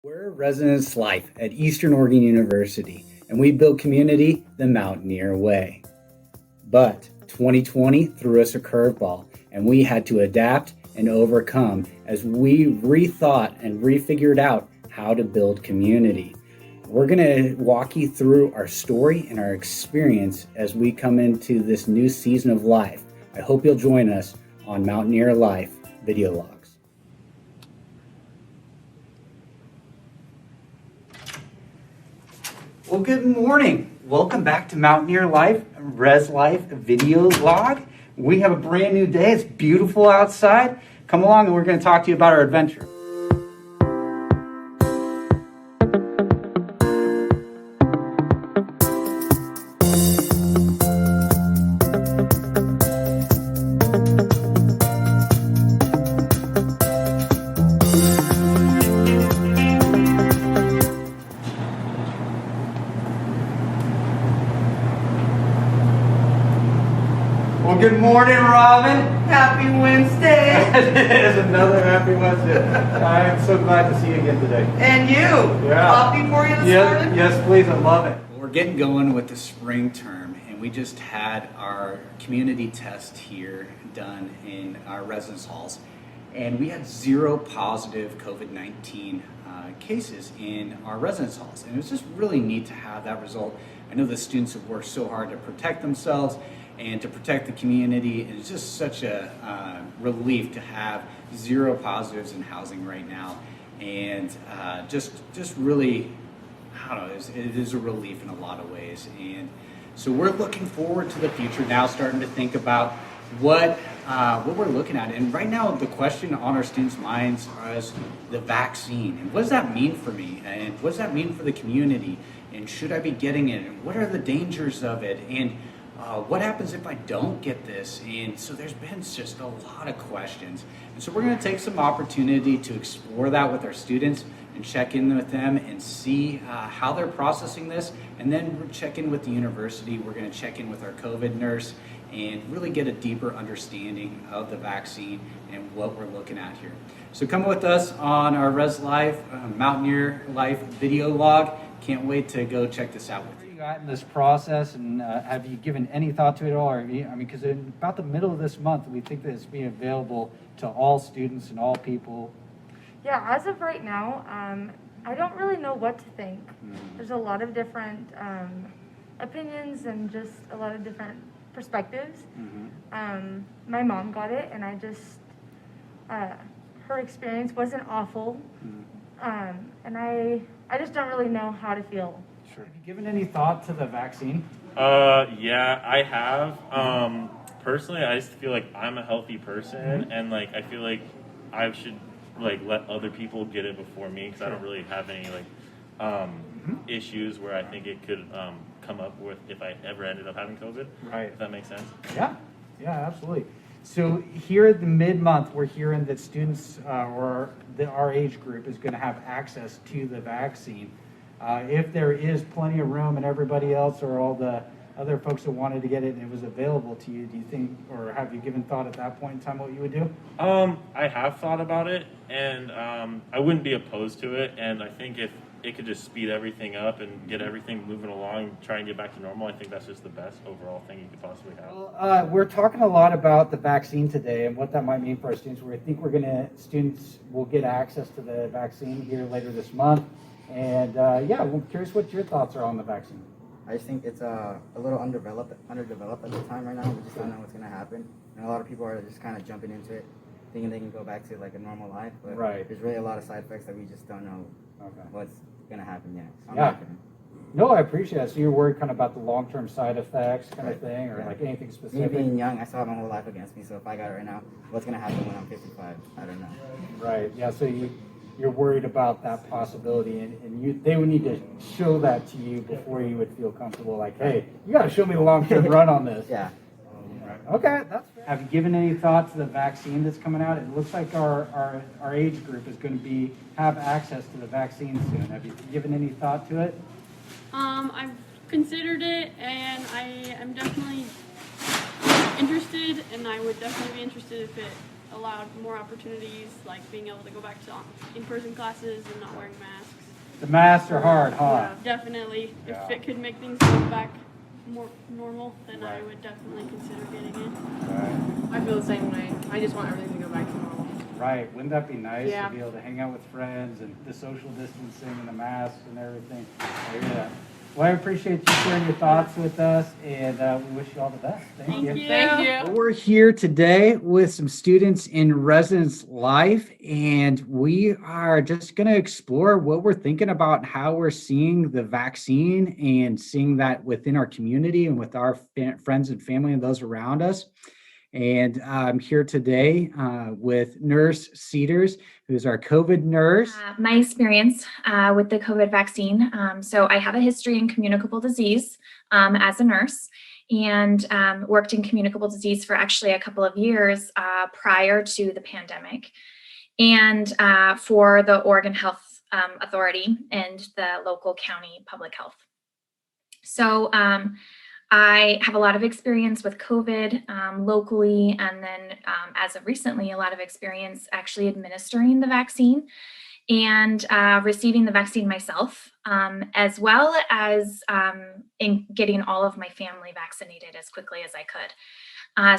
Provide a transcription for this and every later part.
We're Residence Life at Eastern Oregon University, and we build community the Mountaineer way. But 2020 threw us a curveball, and we had to adapt and overcome as we rethought and refigured out how to build community. We're going to walk you through our story and our experience as we come into this new season of life. I hope you'll join us on Mountaineer Life video logs. Well, good morning. Welcome back to Mountaineer Life, Res Life video log. We have a brand new day. It's beautiful outside. Come along and we're going to talk to you about our adventure. Well, good morning, Robin. Happy Wednesday. It is another happy Wednesday. I am so glad to see you again today. And you. Yeah. Coffee for you this morning? Yes, please. I love it. We're getting going with the spring term, and we just had our community test here done in our residence halls, and we had 0 positive COVID-19 cases in our residence halls, and it was just really neat to have that result. I know the students have worked so hard to protect themselves and to protect the community, and it's just such a relief to have 0 positives in housing right now, and just really, I don't know, it is a relief in a lot of ways. And so we're looking forward to the future now, starting to think about what we're looking at. And right now, the question on our students' minds is the vaccine, and what does that mean for me, and what does that mean for the community, and should I be getting it, and what are the dangers of it, and what happens if I don't get this? And so there's been just a lot of questions. And so we're going to take some opportunity to explore that with our students and check in with them and see how they're processing this. And then we'll check in with the university. We're going to check in with our COVID nurse and really get a deeper understanding of the vaccine and what we're looking at here. So come with us on our Res Life, Mountaineer Life video log. Can't wait to go check this out with you. Got in this process, and have you given any thought to it at all? Or because in about the middle of this month, we think that it's being available to all students and all people. Yeah, as of right now, I don't really know what to think. There's a lot of different opinions and just a lot of different perspectives. My mom got it, and I just, her experience wasn't awful, and I just don't really know how to feel. Sure. Have you given any thought to the vaccine? Yeah, I have. Personally, I just feel like I'm a healthy person, and like I feel like I should like let other people get it before me, because I don't really have any like issues where I think it could come up with if I ever ended up having COVID. Right. If that makes sense. Yeah, absolutely. So here at the mid-month, we're hearing that students or our age group is going to have access to the vaccine. If there is plenty of room and everybody else or all the other folks that wanted to get it and it was available to you, do you think, or have you given thought at that point in time what you would do? I have thought about it, and I wouldn't be opposed to it, and I think if it could just speed everything up and get everything moving along, try and get back to normal, I think that's just the best overall thing you could possibly have. Well, we're talking a lot about the vaccine today and what that might mean for our students. I think students will get access to the vaccine here later this month. And I'm curious what your thoughts are on the vaccine. I just think it's a little underdeveloped at the time right now. We just don't know what's going to happen. And a lot of people are just kind of jumping into it, thinking they can go back to like a normal life. But there's really a lot of side effects that we just don't know what's going to happen yet. So No, I appreciate it. So you're worried kind of about the long-term side effects kind of thing, or like anything specific? Me being young, I still have my whole life against me. So if I got it right now, what's going to happen when I'm 55? I don't know. Right. Yeah. So you're worried about that possibility, and they would need to show that to you before you would feel comfortable. Like, hey, you got to show me the long-term run on this. Yeah. Okay, that's fair. Have you given any thought to the vaccine that's coming out? It looks like our age group is going to have access to the vaccine soon. Have you given any thought to it? I've considered it, and I am definitely interested, and I would definitely be interested if it allowed more opportunities, like being able to go back to in-person classes and not wearing masks. The masks are hard, huh? Yeah, definitely. Yeah. If it could make things go back more normal, then I Right. would definitely consider getting it. Right. I feel the same way. I just want everything to go back to normal. Right. Wouldn't that be nice Yeah. to be able to hang out with friends and the social distancing and the masks and everything? I hear that. Well, I appreciate you sharing your thoughts with us, and we wish you all the best. Thank you. Thank you. We're here today with some students in residence life, and we are just going to explore what we're thinking about and how we're seeing the vaccine and seeing that within our community and with our friends and family and those around us. And I'm here today with Nurse Cedars, who's our COVID nurse. My experience with the COVID vaccine. So I have a history in communicable disease as a nurse, and worked in communicable disease for actually a couple of years prior to the pandemic, and for the Oregon Health Authority and the local county public health. So I have a lot of experience with COVID locally, and then as of recently, a lot of experience actually administering the vaccine and receiving the vaccine myself, as well as in getting all of my family vaccinated as quickly as I could.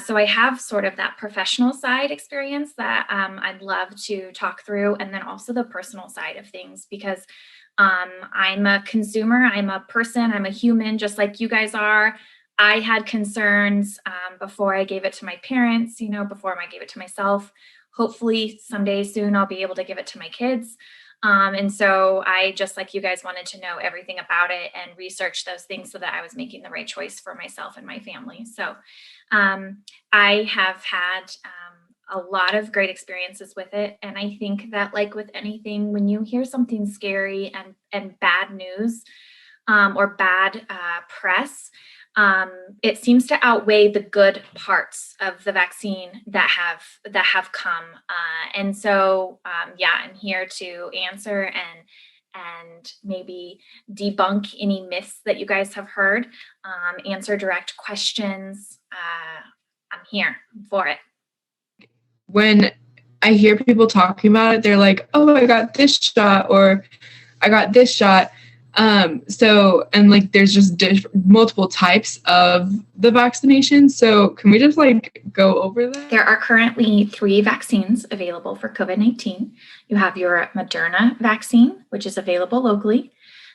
So I have sort of that professional side experience that I'd love to talk through, and then also the personal side of things, because I'm a consumer, I'm a person, I'm a human, just like you guys are. I had concerns before I gave it to my parents, before I gave it to myself. Hopefully someday soon I'll be able to give it to my kids. And so I, just like you guys, wanted to know everything about it and research those things so that I was making the right choice for myself and my family. So I have had a lot of great experiences with it. And I think that, like with anything, when you hear something scary and bad news or bad press, it seems to outweigh the good parts of the vaccine that have come. And so, I'm here to answer and maybe debunk any myths that you guys have heard, answer direct questions. I'm here for it. When I hear people talking about it, they're like, oh, I got this shot or I got this shot. And there's just multiple types of the vaccination. So can we just go over that? There are currently 3 vaccines available for COVID-19. You have your Moderna vaccine, which is available locally,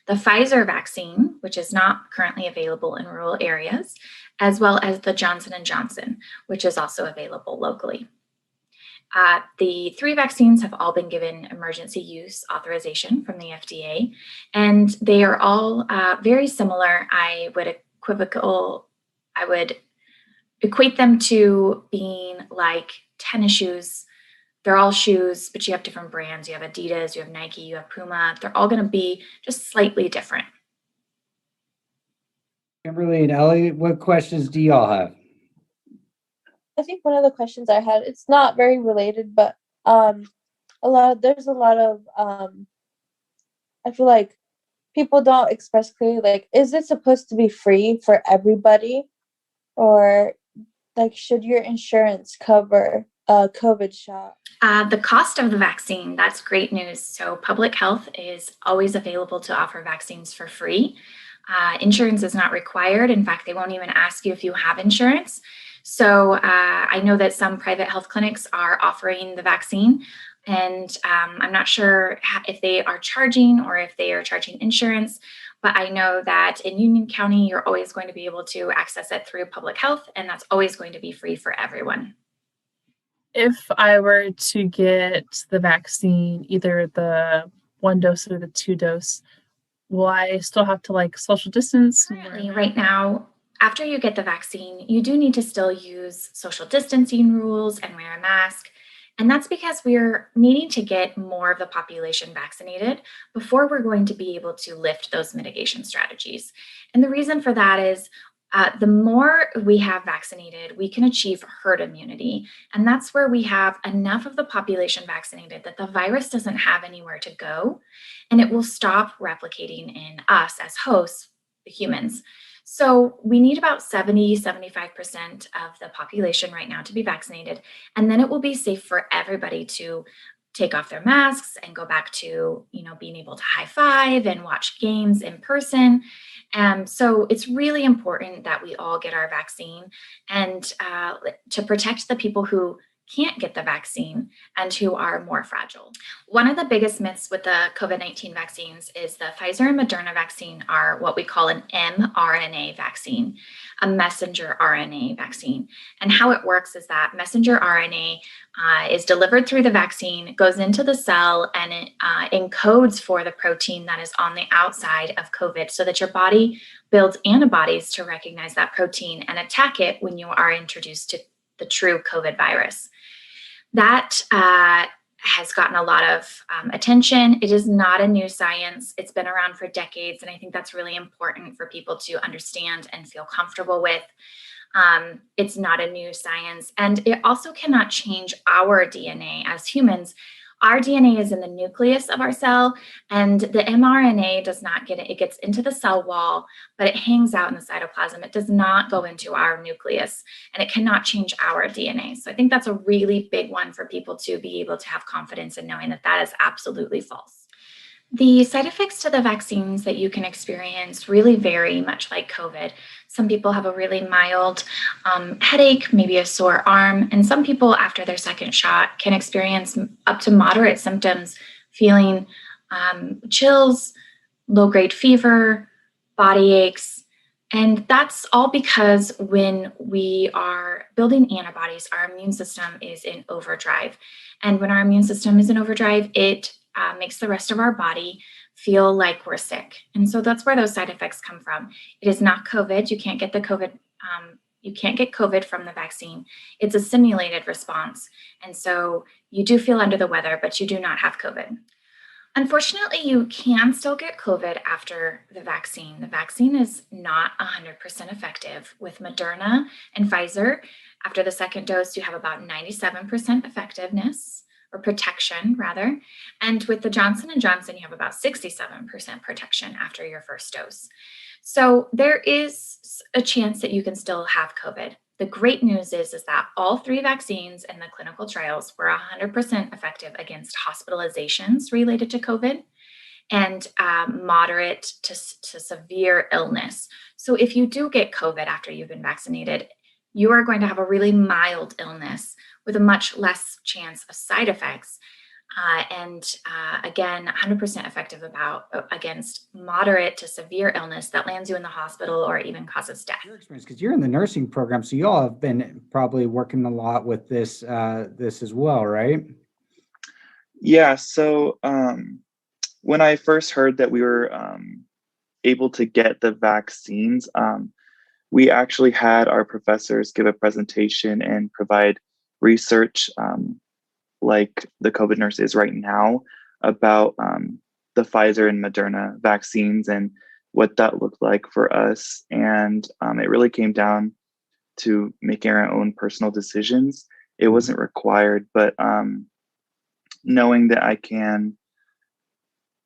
the Pfizer vaccine, which is not currently available in rural areas, as well as the Johnson & Johnson, which is also available locally. The 3 vaccines have all been given emergency use authorization from the FDA, and they are all very similar. I would equate them to being like tennis shoes. They're all shoes, but you have different brands. You have Adidas, you have Nike, you have Puma. They're all going to be just slightly different. Kimberly and Ellie, what questions do y'all have? I think one of the questions I had, it's not very related, but there's a lot of I feel like people don't express clearly, is it supposed to be free for everybody, or should your insurance cover a COVID shot? The cost of the vaccine, that's great news. So public health is always available to offer vaccines for free. Insurance is not required. In fact, they won't even ask you if you have insurance. So I know that some private health clinics are offering the vaccine, and I'm not sure if they are charging or if they are charging insurance, but I know that in Union County, you're always going to be able to access it through public health, and that's always going to be free for everyone. If I were to get the vaccine, either the 1 dose or the 2 dose, will I still have to social distance? Currently, right now, after you get the vaccine, you do need to still use social distancing rules and wear a mask. And that's because we're needing to get more of the population vaccinated before we're going to be able to lift those mitigation strategies. And the reason for that is the more we have vaccinated, we can achieve herd immunity. And that's where we have enough of the population vaccinated that the virus doesn't have anywhere to go, and it will stop replicating in us as hosts, the humans. So we need about 70-75% of the population right now to be vaccinated, and then it will be safe for everybody to take off their masks and go back to, being able to high five and watch games in person. So it's really important that we all get our vaccine and to protect the people who can't get the vaccine and who are more fragile. One of the biggest myths with the COVID-19 vaccines is the Pfizer and Moderna vaccine are what we call an mRNA vaccine, a messenger RNA vaccine. And how it works is that messenger RNA is delivered through the vaccine, goes into the cell, and it encodes for the protein that is on the outside of COVID so that your body builds antibodies to recognize that protein and attack it when you are introduced to the true COVID virus. That has gotten a lot of attention. It is not a new science. It's been around for decades, and I think that's really important for people to understand and feel comfortable with. It's not a new science, and it also cannot change our DNA as humans. Our DNA is in the nucleus of our cell, and the mRNA does not get it. It gets into the cell wall, but it hangs out in the cytoplasm. It does not go into our nucleus, and it cannot change our DNA. So I think that's a really big one for people to be able to have confidence in knowing that that is absolutely false. The side effects to the vaccines that you can experience really vary, much like COVID. Some people have a really mild headache, maybe a sore arm, and some people after their second shot can experience up to moderate symptoms, feeling chills, low-grade fever, body aches. And that's all because when we are building antibodies, our immune system is in overdrive. And when our immune system is in overdrive, it makes the rest of our body feel like we're sick. And so that's where those side effects come from. It is not COVID. You can't get the COVID. You can't get COVID from the vaccine. It's a simulated response. And so you do feel under the weather, but you do not have COVID. Unfortunately, you can still get COVID after the vaccine. The vaccine is not 100% effective. With Moderna and Pfizer, after the second dose, you have about 97% effectiveness, or protection rather. And with the Johnson & Johnson, you have about 67% protection after your first dose. So there is a chance that you can still have COVID. The great news is that all three vaccines in the clinical trials were 100% effective against hospitalizations related to COVID and moderate to severe illness. So if you do get COVID after you've been vaccinated, you are going to have a really mild illness with a much less chance of side effects. Again, 100% effective against moderate to severe illness that lands you in the hospital or even causes death. Your experience, because you're in the nursing program, so you all have been probably working a lot with this as well, right? Yeah. So when I first heard that we were able to get the vaccines, we actually had our professors give a presentation and provide research like the COVID nurse is right now about the Pfizer and Moderna vaccines and what that looked like for us. And it really came down to making our own personal decisions. It wasn't required, but knowing that I can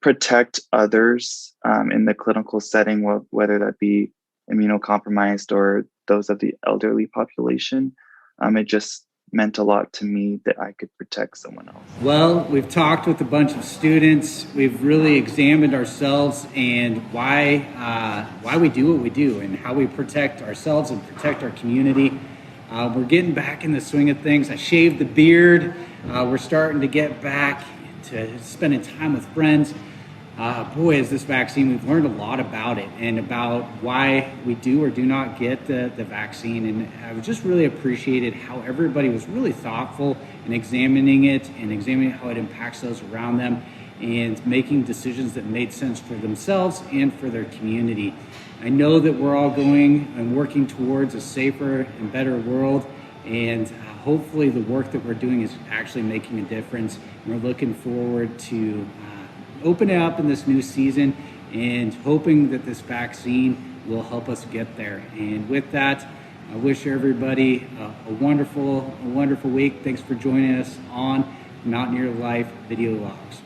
protect others in the clinical setting, whether that be immunocompromised or those of the elderly population, it just meant a lot to me that I could protect someone else. Well, we've talked with a bunch of students. We've really examined ourselves and why we do what we do and how we protect ourselves and protect our community. We're getting back in the swing of things. I shaved the beard. We're starting to get back to spending time with friends. Boy, is this vaccine, we've learned a lot about it and about why we do or do not get the vaccine. And I just really appreciated how everybody was really thoughtful in examining it and examining how it impacts those around them and making decisions that made sense for themselves and for their community. I know that we're all going and working towards a safer and better world, and hopefully the work that we're doing is actually making a difference. And we're looking forward to open it up in this new season and hoping that this vaccine will help us get there. And with that, I wish everybody a wonderful week. Thanks for joining us on Mountaineer Life Video Logs.